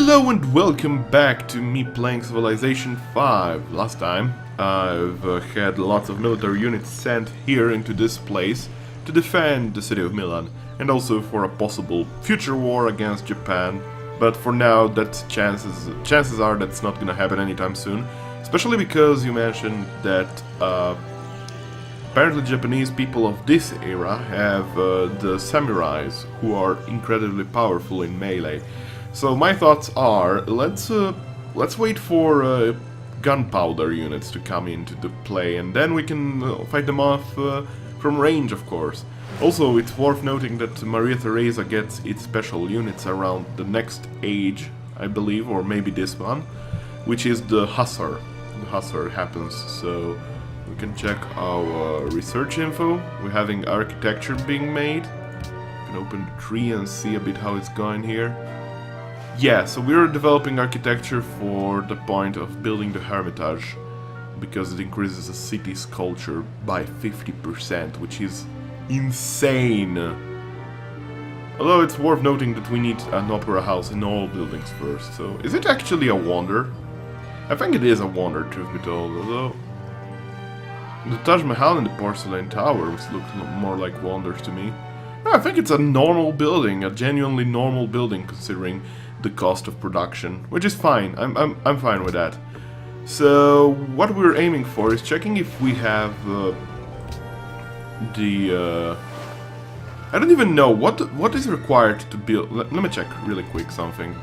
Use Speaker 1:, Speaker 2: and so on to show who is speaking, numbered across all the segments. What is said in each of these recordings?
Speaker 1: Hello and welcome back to me playing Civilization 5. Last time I've had lots of military units sent here into this place to defend the city of Milan and also for a possible future war against Japan, but for now that chances are that's not gonna happen anytime soon, especially because you mentioned that apparently Japanese people of this era have the samurais who are incredibly powerful in melee. So my thoughts are, let's wait for gunpowder units to come into the play, and then we can fight them off from range, of course. Also, it's worth noting that Maria Theresa gets its special units around the next age, I believe, or maybe this one, which is the Hussar. The Hussar happens, so we can check our research info. We're having architecture being made. We can open the tree and see a bit how it's going here. Yeah, so we're developing architecture for the point of building the Hermitage, because it increases the city's culture by 50%, which is insane. Although it's worth noting that we need an opera house in all buildings first, so is it actually a wonder? I think it is a wonder, truth be told, although the Taj Mahal and the Porcelain Towers look more like wonders to me. I think it's a normal building, a genuinely normal building considering the cost of production, which is fine. I'm fine with that. So what we're aiming for is checking if we have I don't even know what is required to build. Let me check really quick something.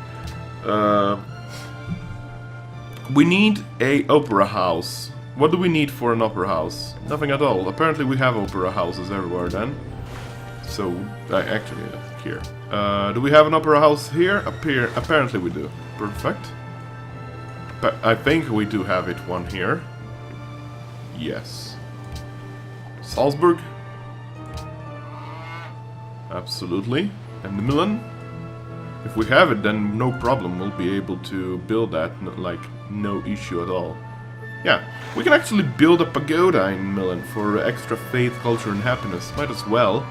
Speaker 1: We need a opera house. What do we need for an opera house? Nothing at all. Apparently we have opera houses everywhere then. So, actually, here. Do we have an opera house here? Up here? Apparently we do. Perfect. But I think we do have it one here. Yes. Salzburg? Absolutely. And Milan? If we have it, then no problem. We'll be able to build that, like, no issue at all. Yeah, we can actually build a pagoda in Milan for extra faith, culture, and happiness. Might as well.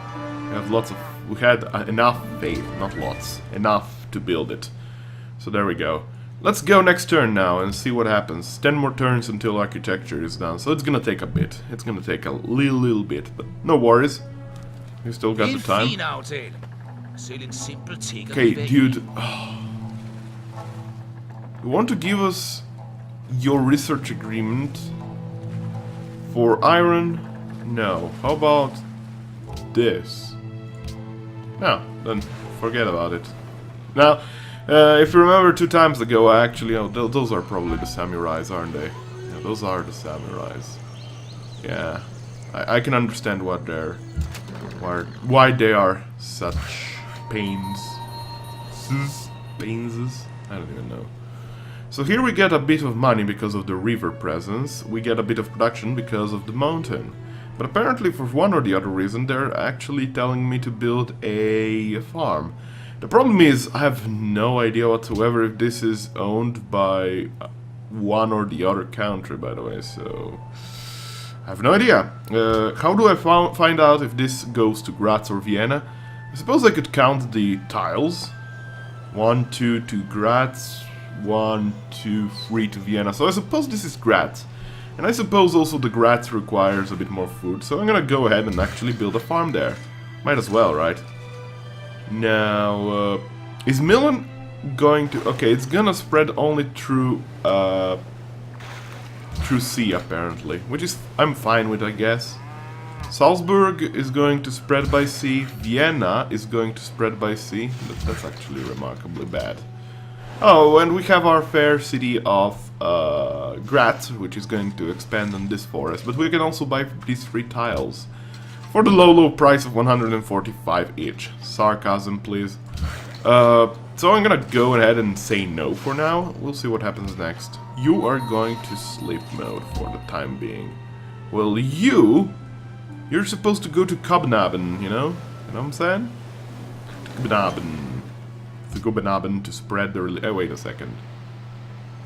Speaker 1: We had enough faith, not lots, enough to build it. So there we go. Let's go next turn now and see what happens. 10 more turns until architecture is done, so it's gonna take a bit. It's gonna take a little bit, but no worries. We still got the time. Okay, dude. You want to give us your research agreement for iron? No. How about this? No, then forget about it. Now, if you remember 2 times ago, I actually, those are probably the samurais, aren't they? Yeah, those are the samurais. Yeah, I can understand what why they are such pains. I don't even know. So here we get a bit of money because of the river presence. We get a bit of production because of the mountain. But apparently for one or the other reason they're actually telling me to build a farm. The problem is I have no idea whatsoever if this is owned by one or the other country, by the way, so I have no idea. How do I find out if this goes to Graz or Vienna? I suppose I could count the tiles. 1, 2 to Graz, 1, 2, 3 to Vienna, so I suppose this is Graz. And I suppose also the Graz requires a bit more food, so I'm gonna go ahead and actually build a farm there. Might as well, right? Now, is Milan going to... Okay, it's gonna spread only through sea, apparently, which is... I'm fine with, I guess. Salzburg is going to spread by sea. Vienna is going to spread by sea. That's actually remarkably bad. Oh, and we have our fair city of Graz, which is going to expand on this forest. But we can also buy these 3 tiles for the low price of 145 each. Sarcasm, please. So I'm gonna go ahead and say no for now. We'll see what happens next. You are going to sleep mode for the time being. Well, you're supposed to go to Copenhagen, you know? You know what I'm saying? Copenhagen. To spread the oh, wait a second.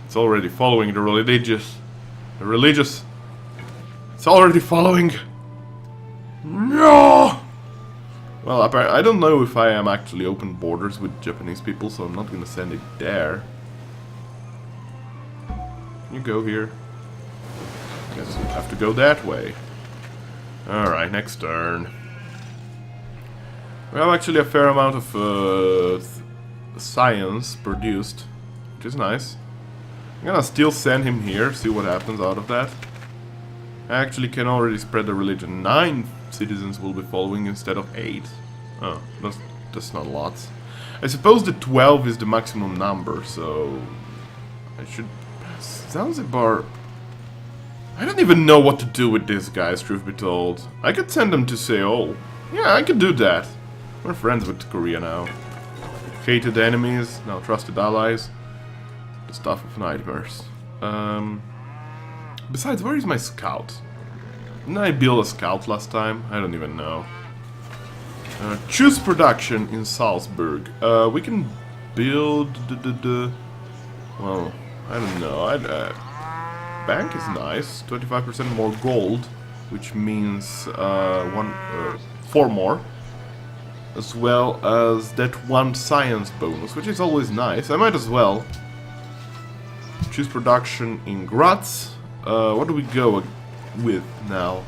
Speaker 1: It's already following the religious. It's already following. No! Well, I don't know if I am actually open borders with Japanese people, so I'm not gonna send it there. Can you go here? Guess we'll have to go that way. Alright, next turn. We have actually a fair amount of science produced, which is nice. I'm gonna still send him here, see what happens out of that. I actually can already spread the religion. 9 citizens will be following instead of 8. Oh, that's not a lot. I suppose the 12 is the maximum number, so I should... Zanzibar... I don't even know what to do with these guys, truth be told. I could send them to Seoul. Yeah, I could do that. We're friends with Korea now. Hated enemies, now trusted allies. The stuff of nightmares. Besides, where is my scout? Didn't I build a scout last time? I don't even know. Choose production in Salzburg. We can build well, I don't know. Bank is nice. 25% more gold, which means 4 more. As well as that 1 science bonus, which is always nice. I might as well choose production in Graz. What do we go with now?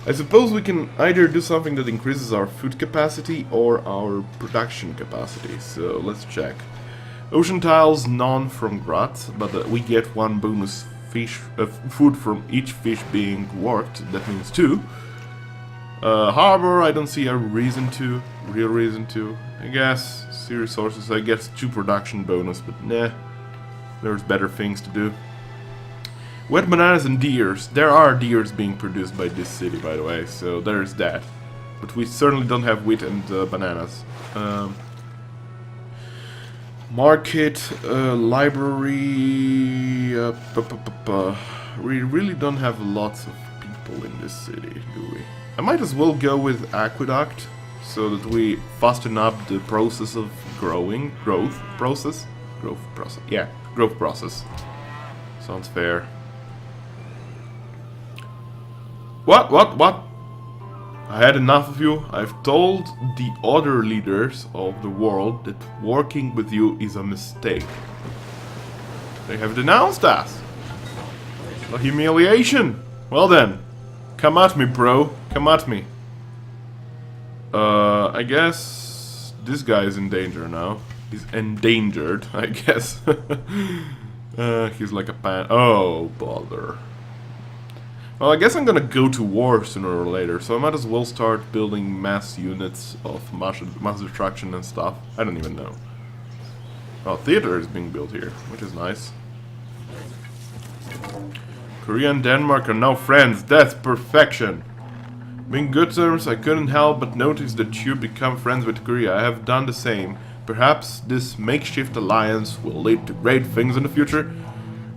Speaker 1: I suppose we can either do something that increases our food capacity or our production capacity. So let's check. Ocean tiles, none from Graz, but we get 1 bonus fish food from each fish being worked. That means 2. Harbor, I don't see a real reason to. I guess sea resources, I guess 2 production bonus, but nah, there's better things to do. Wet bananas and deers. There are deers being produced by this city, by the way, so there's that. But we certainly don't have wheat and bananas. Market, library... we really don't have lots of people in this city, do we? I might as well go with aqueduct, so that we fasten up the process of growth process. Yeah, growth process. Sounds fair. What? I had enough of you. I've told the other leaders of the world that working with you is a mistake. They have denounced us. A humiliation. Well then, come at me, bro. Come at me. I guess this guy is in danger now. He's endangered, I guess. He's like a pan. Oh, bother. Well, I guess I'm gonna go to war sooner or later, so I might as well start building mass units of mass destruction and stuff. I don't even know. Oh, theater is being built here, which is nice. Korea and Denmark are now friends. That's perfection. Being good terms, I couldn't help but notice that you become friends with Korea. I have done the same. Perhaps this makeshift alliance will lead to great things in the future.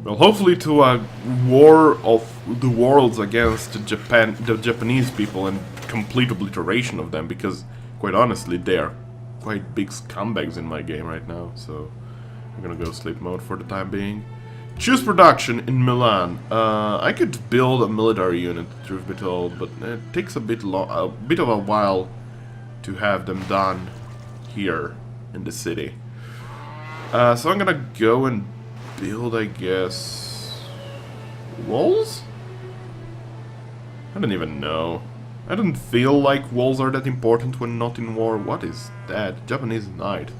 Speaker 1: Well, hopefully to a war of the worlds against the Japanese people and complete obliteration of them, because, quite honestly, they are quite big scumbags in my game right now, so I'm gonna go sleep mode for the time being. Choose production in Milan. I could build a military unit, truth be told, but it takes a bit of a while to have them done here in the city. So I'm gonna go and build, I guess, walls? I don't even know. I don't feel like walls are that important when not in war. What is that? Japanese knight.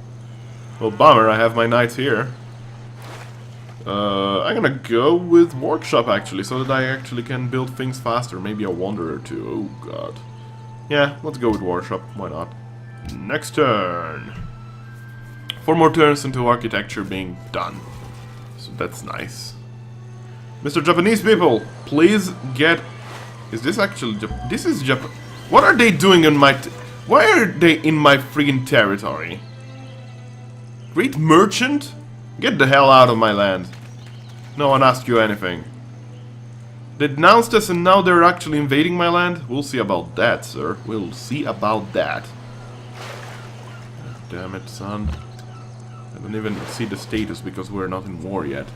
Speaker 1: Well, bummer, I have my knights here. I'm gonna go with workshop actually, so that I actually can build things faster. Maybe a wonder or 2. Oh god. Yeah, let's go with workshop. Why not? Next turn. 4 more turns into architecture being done. So that's nice. Mr. Japanese people, please get... Is this actually... This is Japan... What are they doing in my... Why are they in my friggin' territory? Great merchant? Get the hell out of my land. No one asked you anything. They denounced us and now they're actually invading my land? We'll see about that, sir. We'll see about that. Damn it, son. I don't even see the status because we're not in war yet.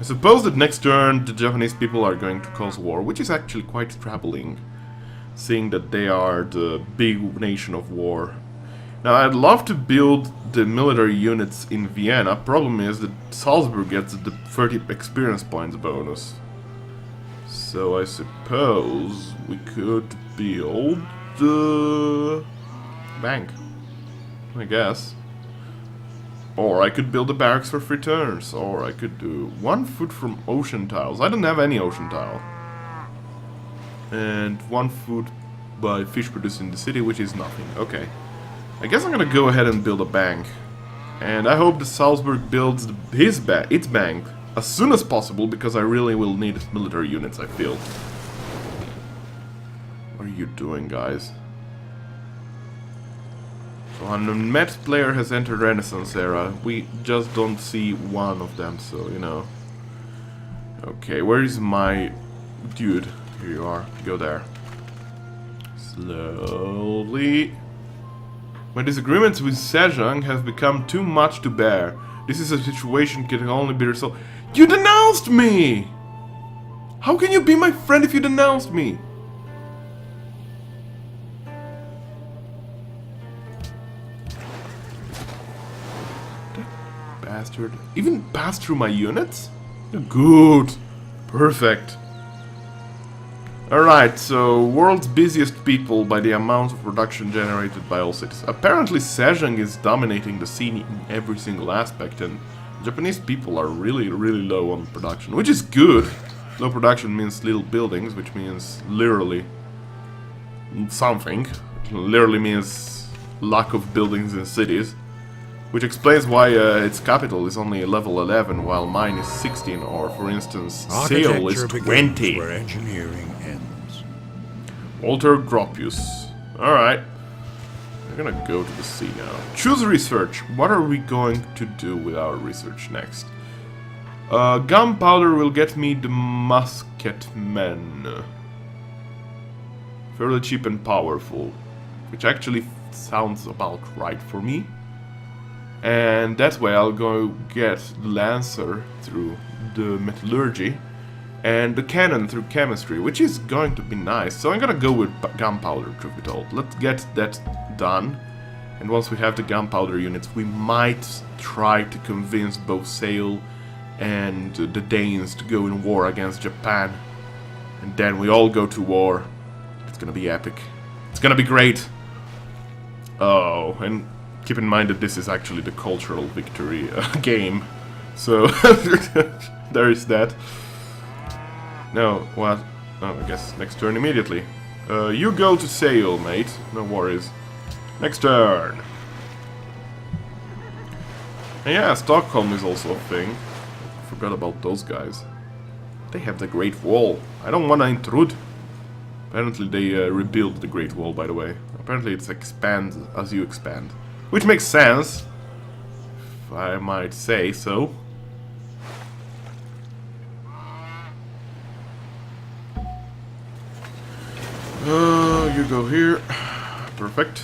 Speaker 1: I suppose that next turn the Japanese people are going to cause war, which is actually quite troubling, seeing that they are the big nation of war. Now, I'd love to build the military units in Vienna. Problem is that Salzburg gets the 30 experience points bonus. So I suppose we could build the bank, I guess. Or I could build a barracks for free turns. Or I could do 1 food from ocean tiles. I don't have any ocean tile. And 1 food by fish produced in the city, which is nothing. Okay. I guess I'm gonna go ahead and build a bank. And I hope that Salzburg builds its bank as soon as possible, because I really will need military units, I feel. What are you doing, guys? So a Met player has entered Renaissance era. We just don't see one of them, so, you know. Okay, where is my dude? Here you are. Go there. Slowly. My disagreements with Sejong have become too much to bear. This is a situation can only be resolved. You denounced me! How can you be my friend if you denounced me? That bastard even passed through my units? Good. Perfect. Alright, so world's busiest people by the amount of production generated by all cities. Apparently Sejong is dominating the scene in every single aspect, and Japanese people are really low on production, which is good. Low production means little buildings, which means literally something. It literally means lack of buildings in cities, which explains why its capital is only level 11 while mine is 16, or for instance Seoul is 20.
Speaker 2: Where engineering ends.
Speaker 1: Walter Gropius. Alright. We're gonna go to the sea now. Choose research. What are we going to do with our research next? Gunpowder will get me the musketmen. Fairly cheap and powerful. Which actually sounds about right for me. And that way I'll go get the Lancer through the metallurgy. And the cannon through chemistry, which is going to be nice. So I'm gonna go with gunpowder, truth be told. Let's get that done. And once we have the gunpowder units, we might try to convince both Sale and the Danes to go in war against Japan. And then we all go to war. It's gonna be epic. It's gonna be great. Oh, and keep in mind that this is actually the cultural victory game. So, there is that. No, what? Oh, I guess next turn immediately. You go to Sale, mate. No worries. Next turn. And yeah, Stockholm is also a thing. I forgot about those guys. They have the Great Wall. I don't want to intrude. Apparently they rebuild the Great Wall, by the way. Apparently it expands as you expand. Which makes sense, if I might say so. You go here. Perfect.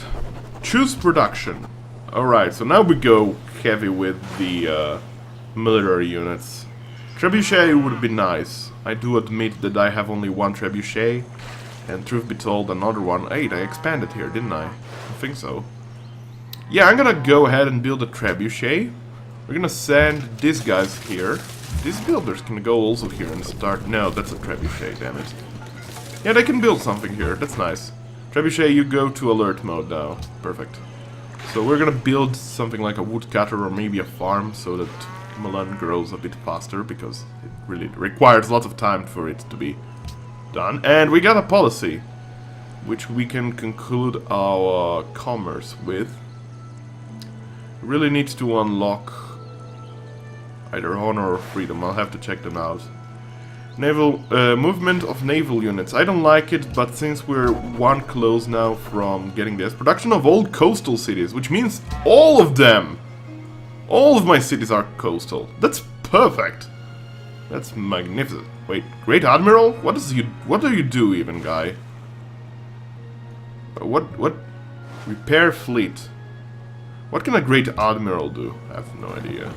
Speaker 1: Choose production. Alright, so now we go heavy with the military units. Trebuchet would be nice. I do admit that I have only one trebuchet, and truth be told, another one. Hey, I expanded here, didn't I? I think so. Yeah, I'm gonna go ahead and build a trebuchet. We're gonna send these guys here. These builders can go also here and start. No, that's a trebuchet, damn it. Yeah, they can build something here. That's nice. Trebuchet, you go to alert mode now. Perfect. So we're gonna build something like a woodcutter or maybe a farm so that Milan grows a bit faster, because it really requires lots of time for it to be done. And we got a policy, which we can conclude our commerce with. Really needs to unlock either honor or freedom. I'll have to check them out. Naval movement of naval units. I don't like it, but since we're one close now from getting this, production of old coastal cities, which means all of them. All of my cities are coastal. That's perfect. That's magnificent. Wait, Great Admiral? What do you do even, guy? What? Repair fleet. What can a Great Admiral do? I have no idea.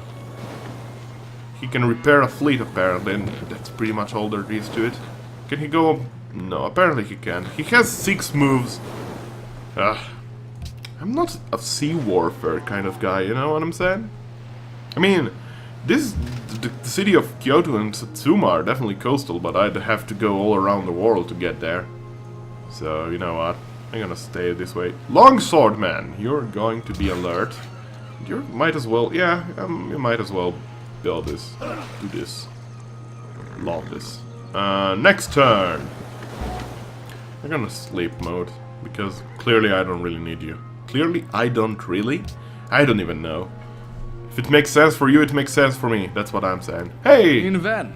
Speaker 1: He can repair a fleet, apparently, and that's pretty much all there is to it. Can he go up? No, apparently he can. He has 6 moves. I'm I'm not a sea warfare kind of guy, you know what I'm saying? I mean, the city of Kyoto and Satsuma are definitely coastal, but I'd have to go all around the world to get there. So, you know what? I'm gonna stay this way. Longsword man, you're going to be alert. You might as well, yeah, you might as well build this. Do this. Love this. Next turn. I'm gonna sleep mode, because clearly I don't really need you. Clearly I don't really? I don't even know. If it makes sense for you, it makes sense for me. That's what I'm saying. Hey!
Speaker 3: Min vän,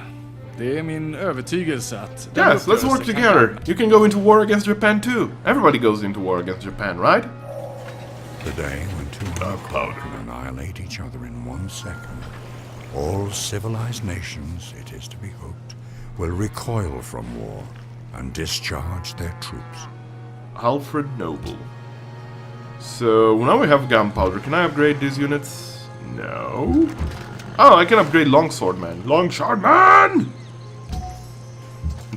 Speaker 3: det är min övertygelse att...
Speaker 1: Yes, let's work together. You can go into war against Japan too. Everybody goes into war against Japan, right?
Speaker 2: The day when two hardcore can annihilate each other in 1 second. All civilized nations, it is to be hoped, will recoil from war and discharge their troops.
Speaker 1: Alfred Noble. So, now we have gunpowder. Can I upgrade these units? No. Oh, I can upgrade Longswordman. Longswordman!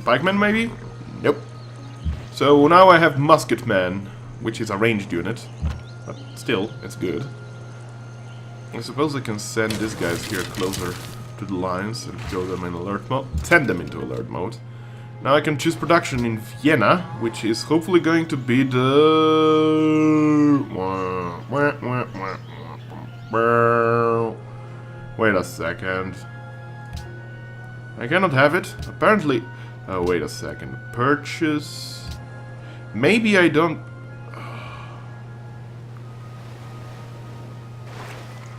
Speaker 1: Pikeman, maybe? Nope. So, now I have Musketman, which is a ranged unit. But still, it's good. I suppose I can send these guys here closer to the lines and throw them in alert mode. Send them into alert mode. Now I can choose production in Vienna, which is hopefully going to be the... Wait a second. I cannot have it. Apparently... Oh, wait a second. Purchase... Maybe I don't...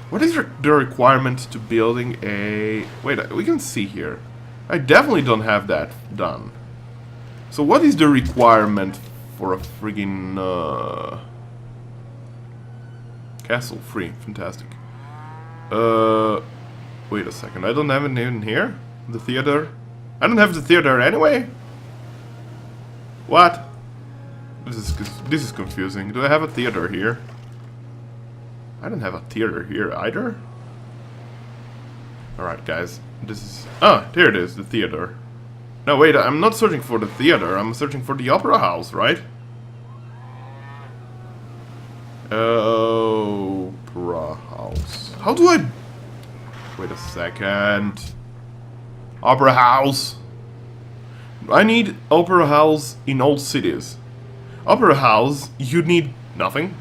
Speaker 1: What is the requirement to building a... Wait, we can see here. I definitely don't have that done. So what is the requirement for a friggin... Castle free? Fantastic. Wait a second. I don't have it in here? The theater? I don't have the theater anyway? What? This is confusing. Do I have a theater here? I don't have a theater here either. Alright, guys. This is... Ah, there it is, the theater. No, wait, I'm not searching for the theater. I'm searching for the opera house, right? Opera house. How do I... Wait a second. Opera house. I need opera house in all cities. Opera house, you need nothing.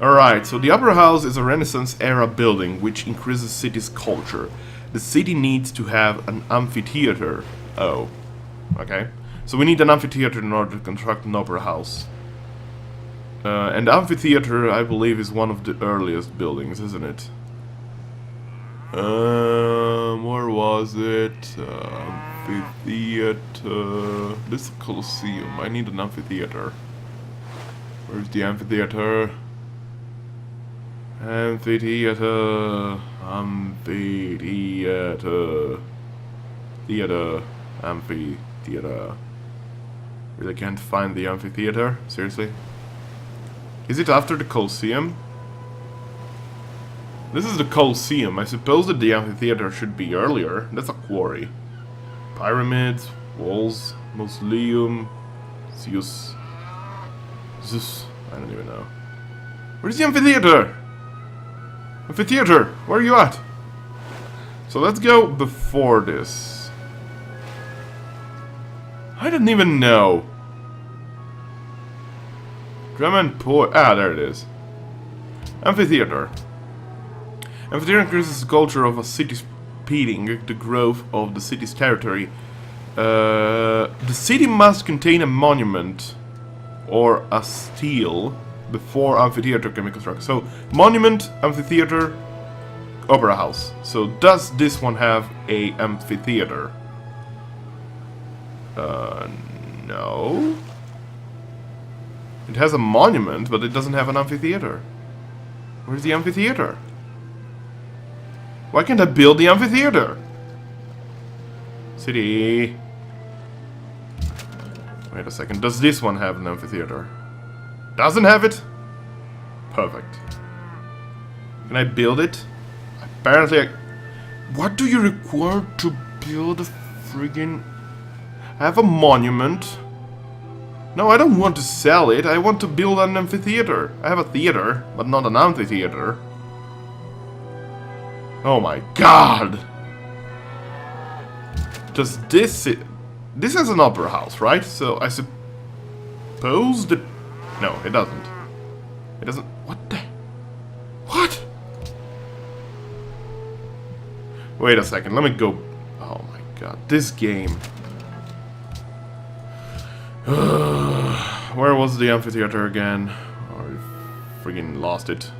Speaker 1: Alright, so the Opera House is a Renaissance-era building which increases city's culture. The city needs to have an amphitheater. Oh, okay. So we need an amphitheater in order to construct an opera house. And the amphitheater, I believe, is one of the earliest buildings, isn't it? Where was it? Amphitheater... This is a Colosseum. I need an amphitheater. Where's the amphitheater? Amphitheater, amphitheater, theater, amphitheater. Really can't find the amphitheater? Seriously? Is it after the Colosseum? This is the Colosseum. I suppose that the amphitheater should be earlier. That's a quarry. Pyramids, walls, mausoleum, Zeus. I don't even know. Where's the amphitheater? Amphitheater, where are you at? So let's go before this. I didn't even know. Drum and poet. Ah, there it is. Amphitheater. Amphitheater increases the culture of a city, speeding the growth of the city's territory. The city must contain a monument or a stele before amphitheater can be constructed. So, monument, amphitheater, opera house. So, does this one have a amphitheater? No. It has a monument, but it doesn't have an amphitheater. Where's the amphitheater? Why can't I build the amphitheater? City. Wait a second. Does this one have an amphitheater? Doesn't have it? Perfect. Can I build it? Apparently I... What do you require to build a friggin... I have a monument. No, I don't want to sell it. I want to build an amphitheater. I have a theater, but not an amphitheater. Oh my god! Does this... This is an opera house, right? So I suppose the... No, it doesn't. It doesn't... What the... What? Wait a second, let me go... Oh my god, this game. Where was the amphitheater again? Oh, I friggin' lost it.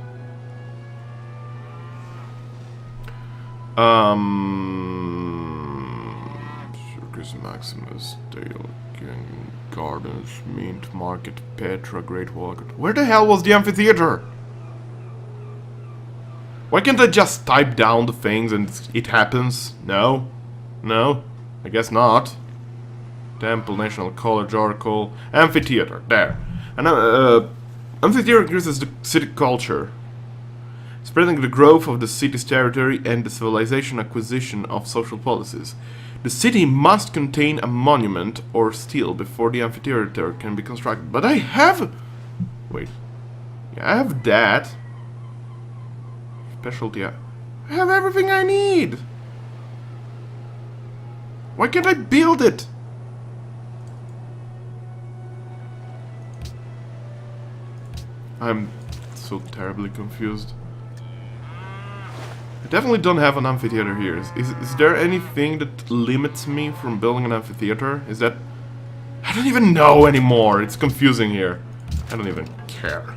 Speaker 1: Circus Maximus, Dale, King, Gardens, Mint, Market, Petra, Great Wall. Where the hell was the amphitheater? Why can't I just type down the things and it happens? No? No? I guess not. Temple, National College, Oracle, Amphitheater, there. And amphitheater increases the city culture, spreading the growth of the city's territory and the civilization acquisition of social policies. The city must contain a monument or stele before the amphitheater can be constructed. But I have... Wait. Yeah, I have that. Specialty. I have everything I need. Why can't I build it? I'm so terribly confused. I definitely don't have an amphitheater here. Is there anything that limits me from building an amphitheater? Is that... I don't even know anymore. It's confusing here. I don't even care.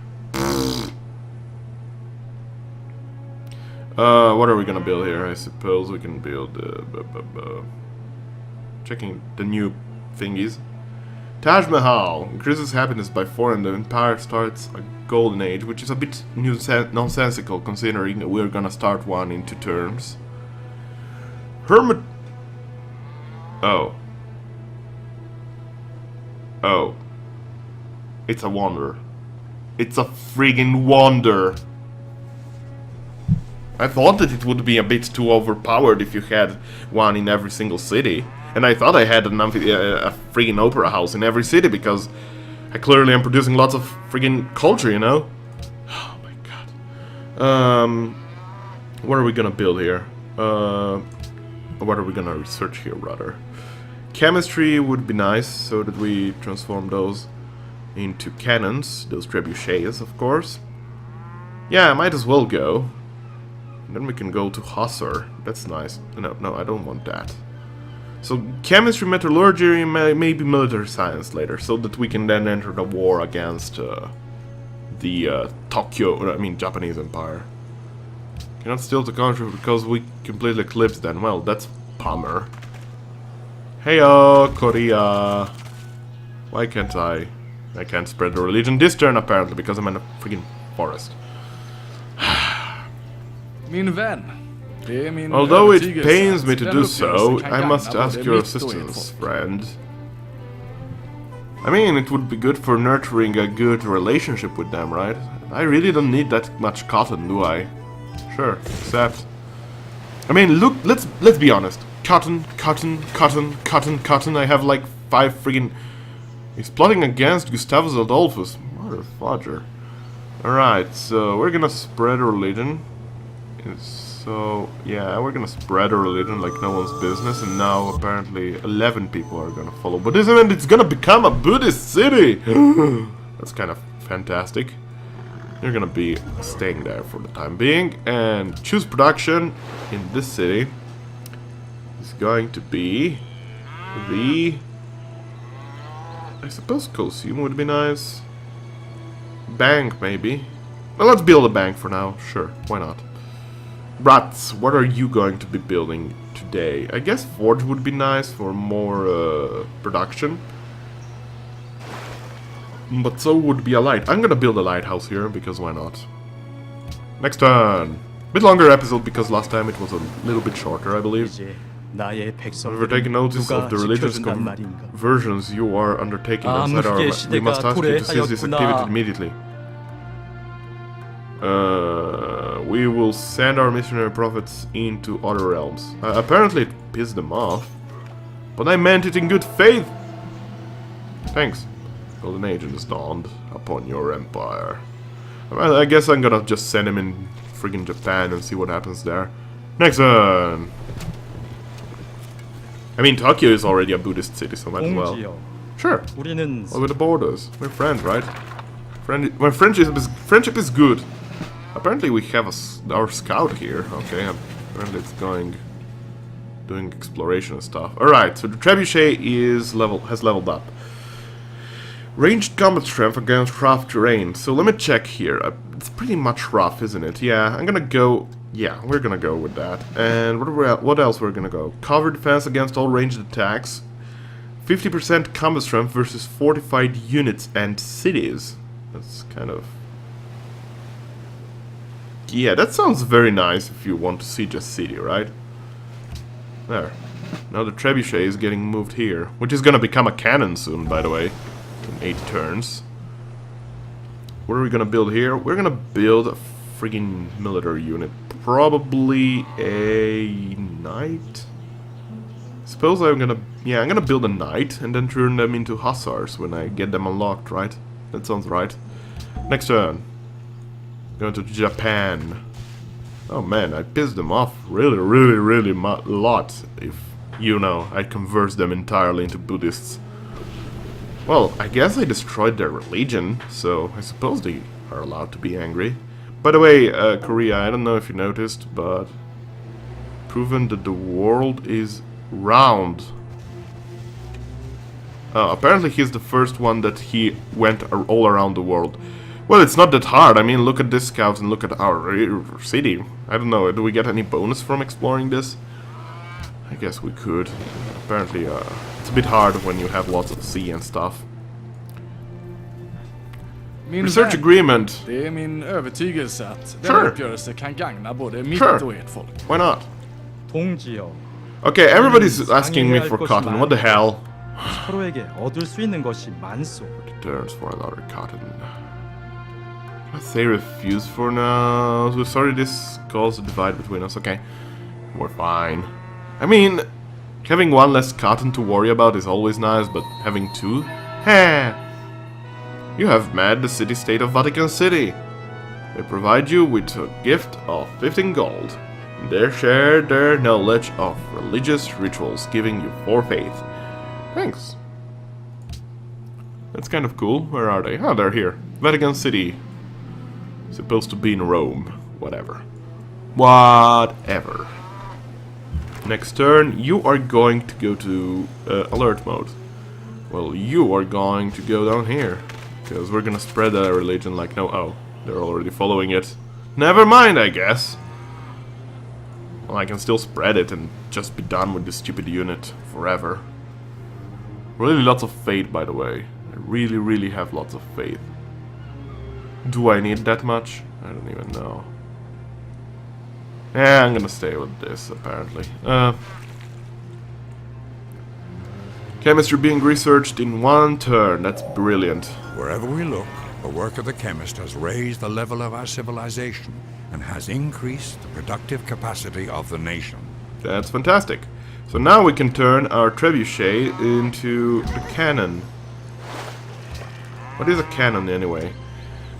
Speaker 1: What are we gonna build here? I suppose we can build... checking the new thingies. Taj Mahal increases happiness by 4 and the empire starts a golden age, which is a bit nonsensical considering that we're gonna start one in 2 turns. Oh. Oh. It's a wonder. It's a friggin' wonder. I thought that it would be a bit too overpowered if you had one in every single city. And I thought I had a friggin' opera house in every city because I clearly am producing lots of friggin' culture, you know? Oh my god. What are we gonna build here? What are we gonna research here, rather? Chemistry would be nice, so that we transform those into cannons, those trebuchets, of course. Yeah, I might as well go. And then we can go to Hussar. That's nice. No, I don't want that. So, chemistry, metallurgy, and maybe military science later, so that we can then enter the war against the Japanese Empire. Cannot steal the country because we completely eclipsed them. Well, that's bummer. Heyo, Korea. Why can't I? I can't spread the religion this turn, apparently, because I'm in a freaking forest.
Speaker 3: Min vän.
Speaker 1: Although it pains me to do so, I must ask your assistance, friend. I mean, it would be good for nurturing a good relationship with them, right? I really don't need that much cotton, do I? Sure, except... I mean, look, let's be honest. Cotton. I have like 5 friggin... He's plotting against Gustavus Adolphus. Mother fudger. Alright, so we're gonna spread religion. So, yeah, we're gonna spread a religion like no one's business, and now apparently 11 people are gonna follow Buddhism, and it's gonna become a Buddhist city! That's kind of fantastic. You're gonna be staying there for the time being, and choose production in this city is going to be the... I suppose Coliseum would be nice. Bank, maybe. Well, let's build a bank for now, sure, why not? Rats, what are you going to be building today? I guess Forge would be nice for more production. But so would be a light. I'm gonna build a lighthouse here, because why not? Next turn! Bit longer episode, because last time it was a little bit shorter, I believe. However, take notice of the religious conversions you are undertaking outside our... We must ask you to cease this activity immediately. We will send our missionary prophets into other realms. Apparently it pissed them off. But I meant it in good faith! Thanks. Golden Age has dawned upon your empire. Well, I guess I'm gonna just send him in friggin' Japan and see what happens there. Next one! I mean, Tokyo is already a Buddhist city, so might as well.
Speaker 4: 동지여,
Speaker 1: Sure.
Speaker 4: 우리는
Speaker 1: What with the borders? We're friends, right? When friendship is good. Apparently we have our scout here. Okay, apparently it's doing exploration and stuff. Alright, so the trebuchet has leveled up. Ranged combat strength against rough terrain. So let me check here. It's pretty much rough, isn't it? Yeah, I'm gonna go... Yeah, we're gonna go with that. And what else we're gonna go? Cover defense against all ranged attacks. 50% combat strength versus fortified units and cities. That's kind of... Yeah, that sounds very nice if you want to siege a city, right? There. Now the trebuchet is getting moved here. Which is gonna become a cannon soon, by the way. In 8 turns. What are we gonna build here? We're gonna build a friggin' military unit. Probably a knight? Suppose I'm gonna build a knight and then turn them into hussars when I get them unlocked, right? That sounds right. Next turn. Going to Japan. Oh man, I pissed them off really a lot. If, you know, I convert them entirely into Buddhists. Well, I guess I destroyed their religion, so I suppose they are allowed to be angry. By the way, Korea, I don't know if you noticed, but... proven that the world is round. Oh, apparently he's the first one that he went all around the world. Well, it's not that hard. I mean, look at this scout and look at our city. I don't know, do we get any bonus from exploring this? I guess we could. Apparently, it's a bit hard when you have lots of sea and stuff.
Speaker 3: Min
Speaker 1: Research
Speaker 3: vän,
Speaker 1: agreement.
Speaker 3: Det är min övertygelse att
Speaker 1: Sure.
Speaker 3: denna uppgörelse kan gagna både mitt
Speaker 1: Sure.
Speaker 3: och ert folk.
Speaker 1: Why not?
Speaker 4: 동지여,
Speaker 1: Okay, everybody's asking me for cotton. What the hell?
Speaker 4: 서로에게 얻을 수 있는 것이 많소.
Speaker 1: Returns for another cotton. Let's say refuse for now. So sorry, this caused a divide between us. Okay, we're fine. I mean, having one less cotton to worry about is always nice, but having two? Heh! You have met the city-state of Vatican City. They provide you with a gift of 15 gold. They share their knowledge of religious rituals, giving you 4 faith. Thanks. That's kind of cool. Where are they? Oh, they're here. Vatican City. Supposed to be in Rome. Whatever. Whatever. Next turn, you are going to go to alert mode. Well, you are going to go down here. Because we're gonna spread the religion like no... Oh, they're already following it. Never mind, I guess. Well, I can still spread it and just be done with this stupid unit forever. Really lots of faith, by the way. I really have lots of faith. Do I need that much? I don't even know. Yeah, I'm gonna stay with this, apparently. Chemistry being researched in 1 turn. That's brilliant.
Speaker 2: Wherever we look, the work of the chemist has raised the level of our civilization and has increased the productive capacity of the nation.
Speaker 1: That's fantastic. So now we can turn our trebuchet into the cannon. What is a cannon, anyway?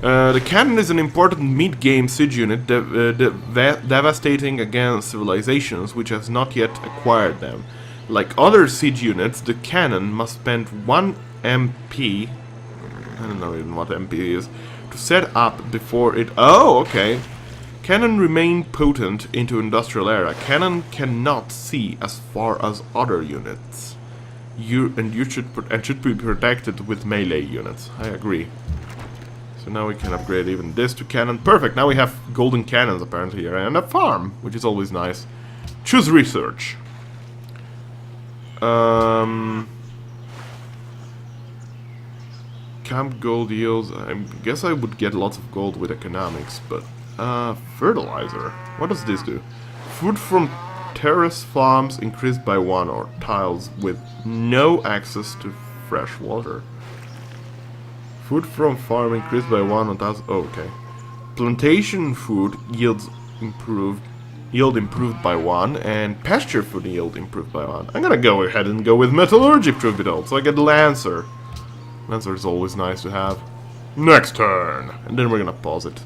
Speaker 1: The cannon is an important mid-game siege unit devastating against civilizations which has not yet acquired them. Like other siege units, the cannon must spend 1 MP, I don't know even what MP is, to set up before it... Oh, okay. Cannon remain potent into industrial era. Cannon cannot see as far as other units. You should be protected with melee units. I agree. So now we can upgrade even this to cannon. Perfect, now we have golden cannons apparently here. And a farm, which is always nice. Choose research. Camp gold yields. I guess I would get lots of gold with economics, but... fertilizer. What does this do? Food from terrace farms increased by 1 or tiles with no access to fresh water. Food from farm increased by 1 on tiles. Oh, okay. Plantation food yield improved by 1, and pasture food yield improved by 1. I'm gonna go ahead and go with metallurgy improved it all, so I get Lancer. Lancer is always nice to have. Next turn! And then we're gonna pause it.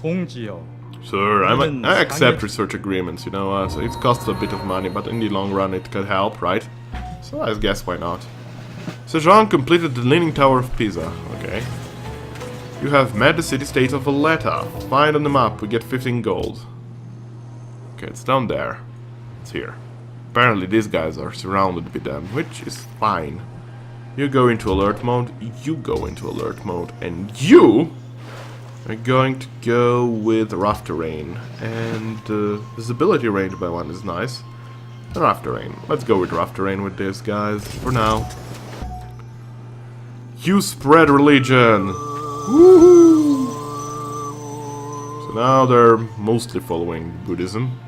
Speaker 4: 동지여,
Speaker 1: Sure, I accept research agreements, you know, so it costs a bit of money, but in the long run it could help, right? So I guess why not. So Jean completed the Leaning Tower of Pisa, okay. You have met the city-state of Valletta. Find on the map, we get 15 gold. Okay, it's down there. It's here. Apparently these guys are surrounded with them, which is fine. You go into alert mode, you go into alert mode, and you are going to go with rough terrain. And visibility range by 1 is nice. And rough terrain. Let's go with rough terrain with this, guys, for now. You spread religion! Woohoo! So now they're mostly following Buddhism.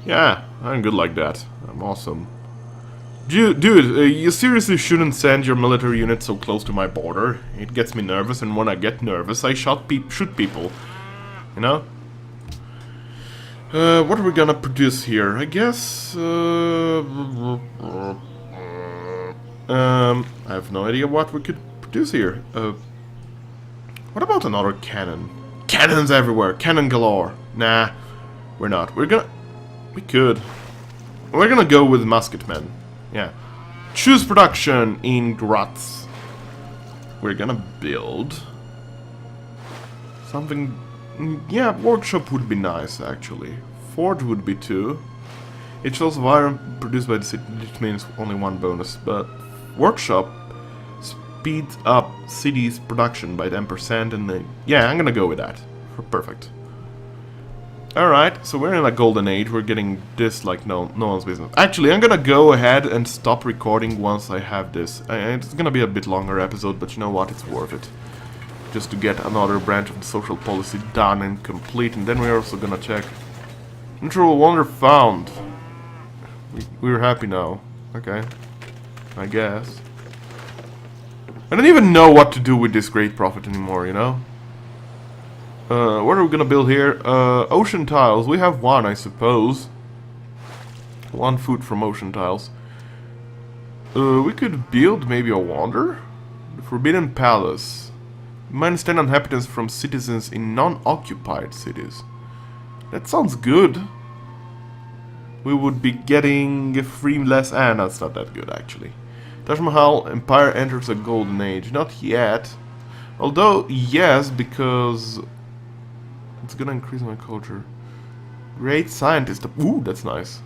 Speaker 1: Yeah, I'm good like that. I'm awesome. Dude, you seriously shouldn't send your military unit so close to my border. It gets me nervous, and when I get nervous, I shoot people. You know? What are we gonna produce here? I guess... I have no idea what we could produce here. What about another cannon? Cannons everywhere! Cannon galore! Nah, we're not. We could. We're gonna go with musketmen. Yeah. Choose production in Graz. We're gonna build something. Yeah, workshop would be nice actually. Fort would be too. It shows iron produced by the city, which means only 1 bonus. But workshop speeds up city's production by 10%, and yeah, I'm gonna go with that. Perfect. Alright, so we're in a golden age, we're getting this like no one's business. Actually, I'm gonna go ahead and stop recording once I have this. It's gonna be a bit longer episode, but you know what, it's worth it. Just to get another branch of the social policy done and complete, and then we're also gonna check. Natural wonder found. We're happy now. Okay. I guess. I don't even know what to do with this great prophet anymore, you know? What are we gonna build here? Ocean tiles. We have 1, I suppose. 1 food from ocean tiles. We could build maybe a wonder? The Forbidden Palace. Minus 10 unhappiness from citizens in non-occupied cities. That sounds good. We would be getting free less... that's not that good, actually. Taj Mahal, Empire enters a golden age. Not yet. Although, yes, because... it's gonna increase my culture. Great scientist. Ooh, that's nice.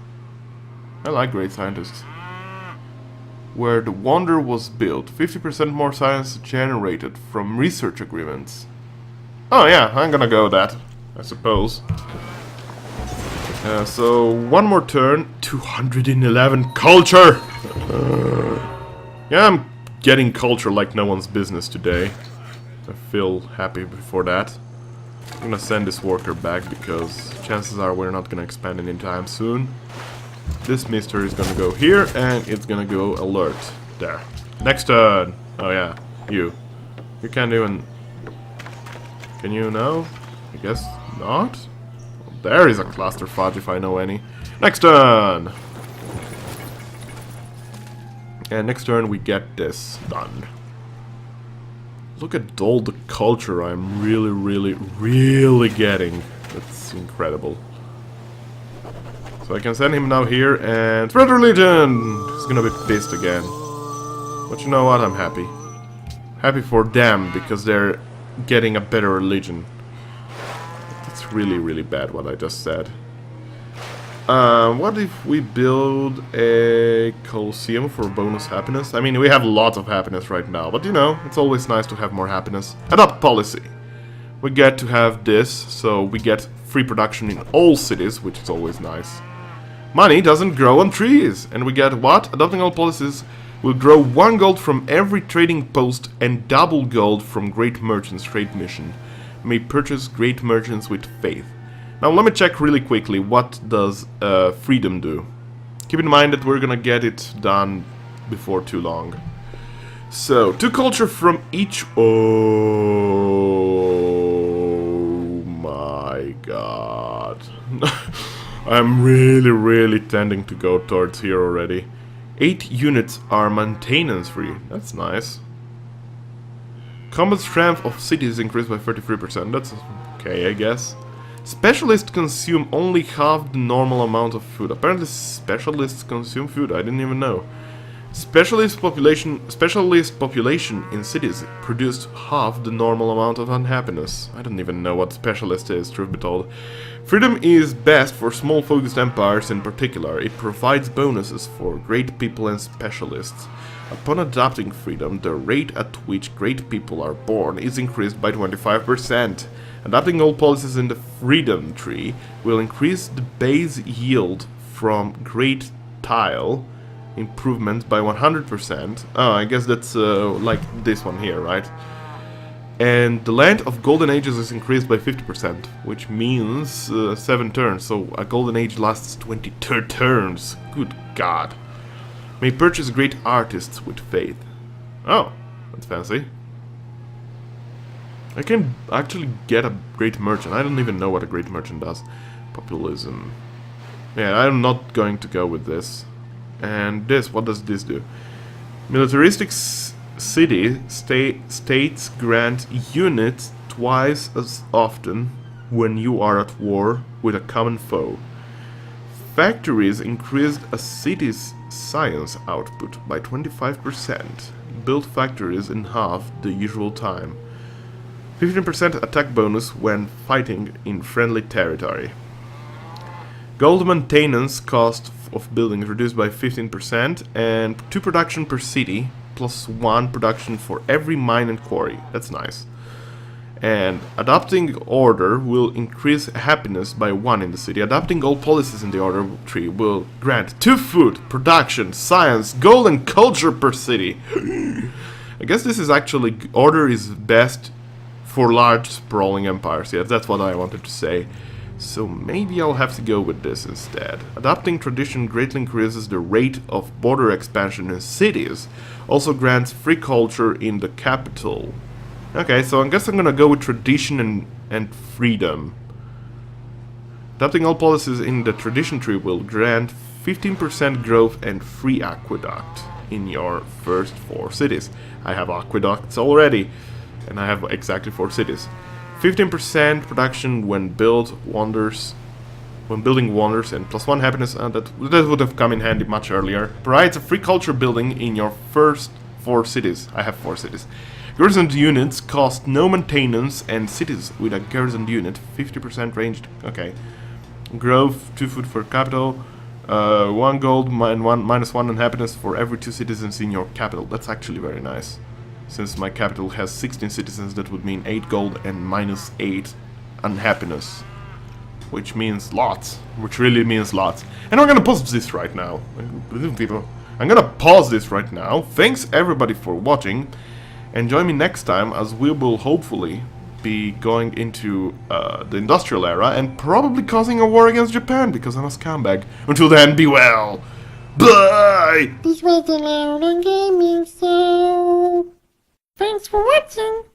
Speaker 1: I like great scientists. Where the wonder was built. 50% more science generated from research agreements. Oh yeah, I'm gonna go with that, I suppose. So, 1 more turn. 211 culture! Yeah, I'm getting culture like no one's business today. I feel happy before that. I'm gonna send this worker back because chances are we're not gonna expand anytime soon. This mister is gonna go here and it's gonna go alert. There. Next turn! Oh yeah, you. You can't even... Can you now? I guess not? Well, there is a cluster fudge if I know any. Next turn! And next turn we get this done. Look at all the culture I'm really getting. That's incredible. So I can send him now here and spread religion! He's gonna be pissed again. But you know what? I'm happy. Happy for them because they're getting a better religion. That's really bad what I just said. What if we build a Colosseum for bonus happiness? I mean, we have lots of happiness right now, but you know, it's always nice to have more happiness. Adopt policy. We get to have this, so we get free production in all cities, which is always nice. Money doesn't grow on trees, and we get what? Adopting all policies will grow 1 gold from every trading post and double gold from Great Merchants trade mission. May purchase Great Merchants with faith. Now let me check really quickly, what does freedom do? Keep in mind that we're gonna get it done before too long. So, 2 culture from each... Oh my god. I'm really tending to go towards here already. 8 units are maintenance free. That's nice. Combat strength of cities increased by 33%. That's okay, I guess. Specialists consume only half the normal amount of food. Apparently specialists consume food. I didn't even know. Specialist population in cities produced half the normal amount of unhappiness. I don't even know what specialist is, truth be told. Freedom is best for small focused empires in particular. It provides bonuses for great people and specialists. Upon adopting freedom, the rate at which great people are born is increased by 25%. Adopting all policies in the freedom tree will increase the base yield from great tile improvement by 100%. Oh, I guess that's like this one here, right? And the length of golden ages is increased by 50%, which means 7 turns. So a golden age lasts 22 turns. Good God. May purchase great artists with faith. Oh, that's fancy. I can actually get a great merchant. I don't even know what a great merchant does. Populism. Yeah, I'm not going to go with this. And this, what does this do? Militaristic states grant units twice as often when you are at war with a common foe. Factories increased a city's science output by 25%. Built factories in half the usual time. 15% attack bonus when fighting in friendly territory. Gold maintenance cost of buildings reduced by 15% and 2 production per city plus 1 production for every mine and quarry. That's nice. And adopting order will increase happiness by 1 in the city. Adopting all policies in the order tree will grant 2 food, production, science, gold and culture per city. I guess this is actually, order is best for large sprawling empires. Yeah, that's what I wanted to say. So maybe I'll have to go with this instead. Adopting tradition greatly increases the rate of border expansion in cities. Also grants free culture in the capital. Okay, so I guess I'm gonna go with tradition and freedom. Adopting all policies in the tradition tree will grant 15% growth and free aqueduct in your first 4 cities. I have aqueducts already, and I have exactly 4 cities. 15% production when building wonders, and plus 1 happiness. That would have come in handy much earlier. Provides a free culture building in your first 4 cities. I have 4 cities. Garrisoned units cost no maintenance, and cities with a garrisoned unit 50% ranged. Okay. Growth, 2 food for capital, 1 gold and minus 1 unhappiness for every 2 citizens in your capital. That's actually very nice. Since my capital has 16 citizens, that would mean 8 gold and minus 8 unhappiness. Which means lots. Which really means lots. And I'm gonna pause this right now. People, I'm gonna pause this right now. Thanks everybody for watching. And join me next time as we will hopefully be going into the industrial era and probably causing a war against Japan because I'm a scumbag. Until then, be well. Bye!
Speaker 5: This was the Lauron Gaming Show. Thanks for watching.